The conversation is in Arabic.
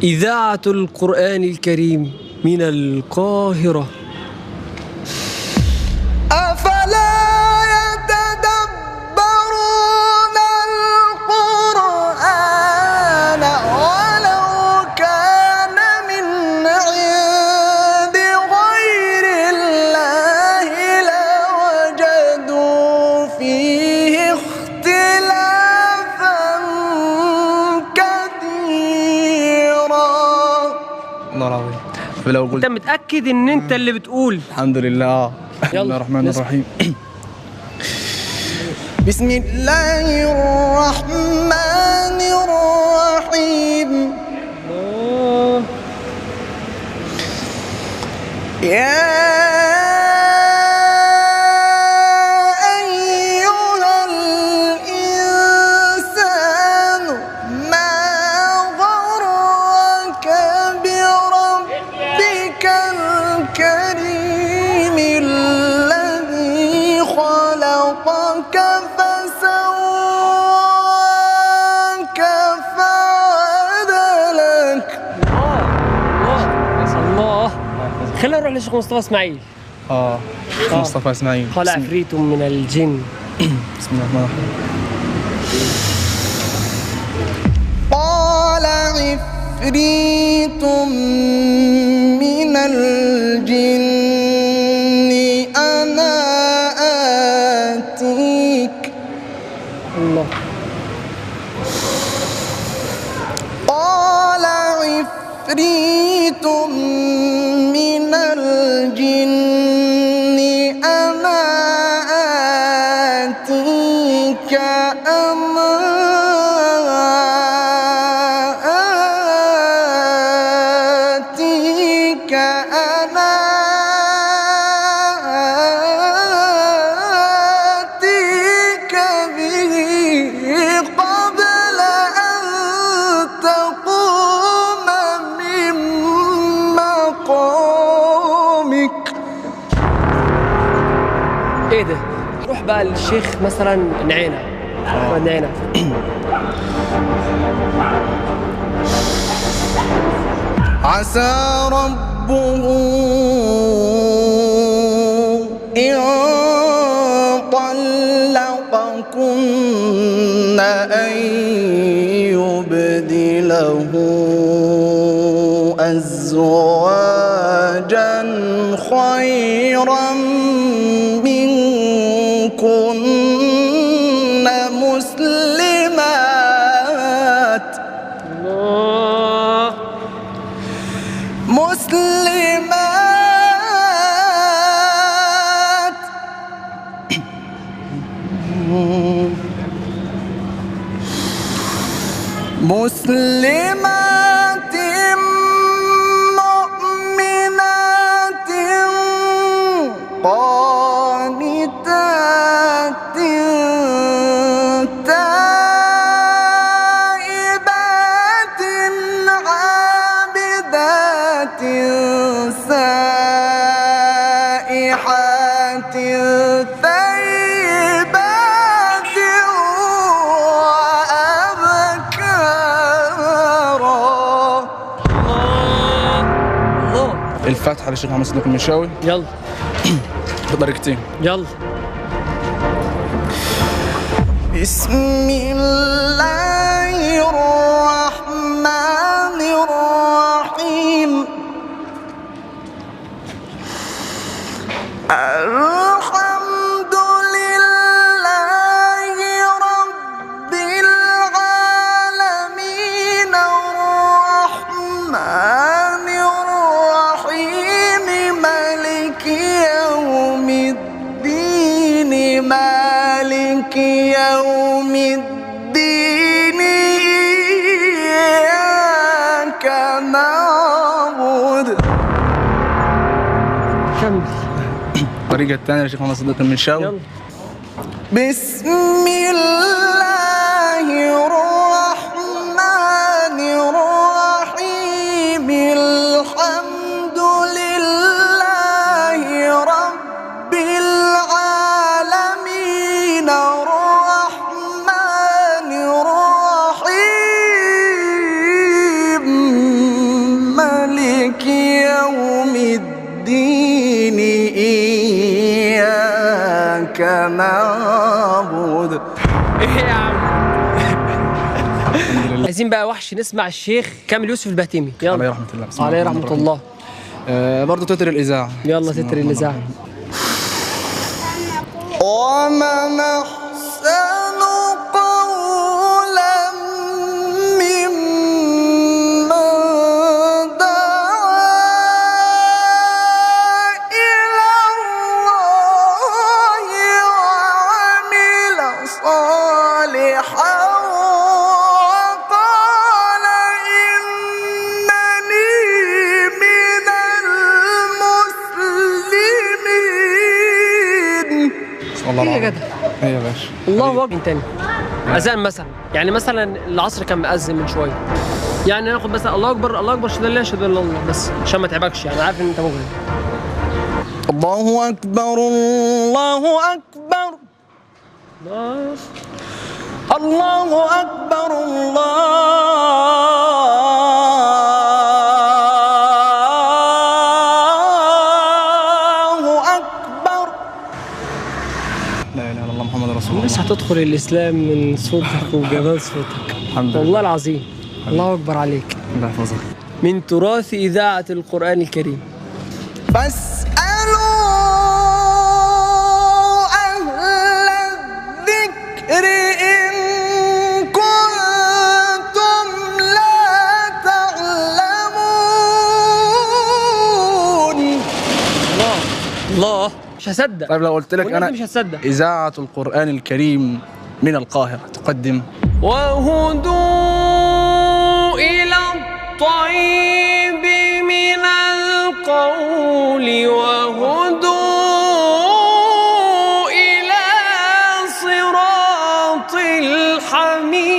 إذاعة القرآن الكريم من القاهرة. أفلا يتدبرون القرآن ولو كان من عند غير الله لوجدوا فيه اختلافا كثيرا. الله العظيم. فلو انت قلت متأكد ان انت اللي بتقول؟ الحمد لله. بسم الله الرحمن الرحيم. بسم الله الرحمن الرحيم. يا أيها الإنسان ما غرك بربك الكريم الذي خلقك فسواك فعدلك. الله. خلينا نروح للشيخ مصطفى اسماعيل. مصطفى اسماعيل. قال عفريت من الجن. بسم الله الرحمن الرحيم. قال عفريت من الجن أنا آتيك. الله. قال عفريت من الجن أنا آتيك به قبل أن تقوم من مقامك. ايه ده؟ روح بقى للشيخ مثلا نعينة. احمد نعينة. عسى ربه إن طلقكن أن يبدله أزواجا خيرا منكن مسلمات مسلمات مؤمنات قانتات تائبات عابدات سائحات ثيبات وأبكارا. الله. الفاتحة للشيخ محمد صديق المنشاوي يلا بطريقتين. يلا. بسم الله الرحمن الرحيم. الحمد لله رب العالمين الرحمن الرحيم مالك يوم الدين مالك يوم الدين إياك نعبد. كمل. الطريقة الثانية للشيخ محمد صديق المنشاوي. يلا. بسم الله الرحمن الرحيم. الحمد لله رب العالمين الرحمن الرحيم الدين إياك نعبد. ايه يا عم. عايزين بقى وحش نسمع الشيخ كامل يوسف البهتيمي. يلا. عليه رحمة الله. بسم الله عليه الرحمن رحمة الرحيم. الله. برضه تتر الإذاعة. يلا بسم الله تتر الرحمن الإذاعة. الرحيم. ومن أحسن قولا ممن دعا إلى الله وعمل صالحا وقال إنني من المسلمين. والله ايه يا العظيم. جدع. ايه يا باشا. الله اكبر. تاني اذان مثلا، يعني مثلا العصر كان مأذن من شويه، يعني ناخد مثلا الله اكبر الله اكبر اشهد ان لا اله الا الله بس عشان ما تعبكش، يعني عارف ان انت مغرب. الله أكبر الله أكبر الله أكبر الله أكبر. لا اله الا الله محمد رسول الله. الناس هتدخل الاسلام من صوتك وجمال صوتك. الحمد لله. والله العظيم. الله اكبر عليك. الله يحفظك. من تراث اذاعه القران الكريم. فاسألوا أهل الذكر إن كنتم لا تعلمون. الله مش هصدق. طيب لو قلت لك والله أنا مش هتصدق. إذاعة القرآن الكريم من القاهرة تقدم وهدوا إلى الطيب من القول وهدوا إلى صراط الحميد.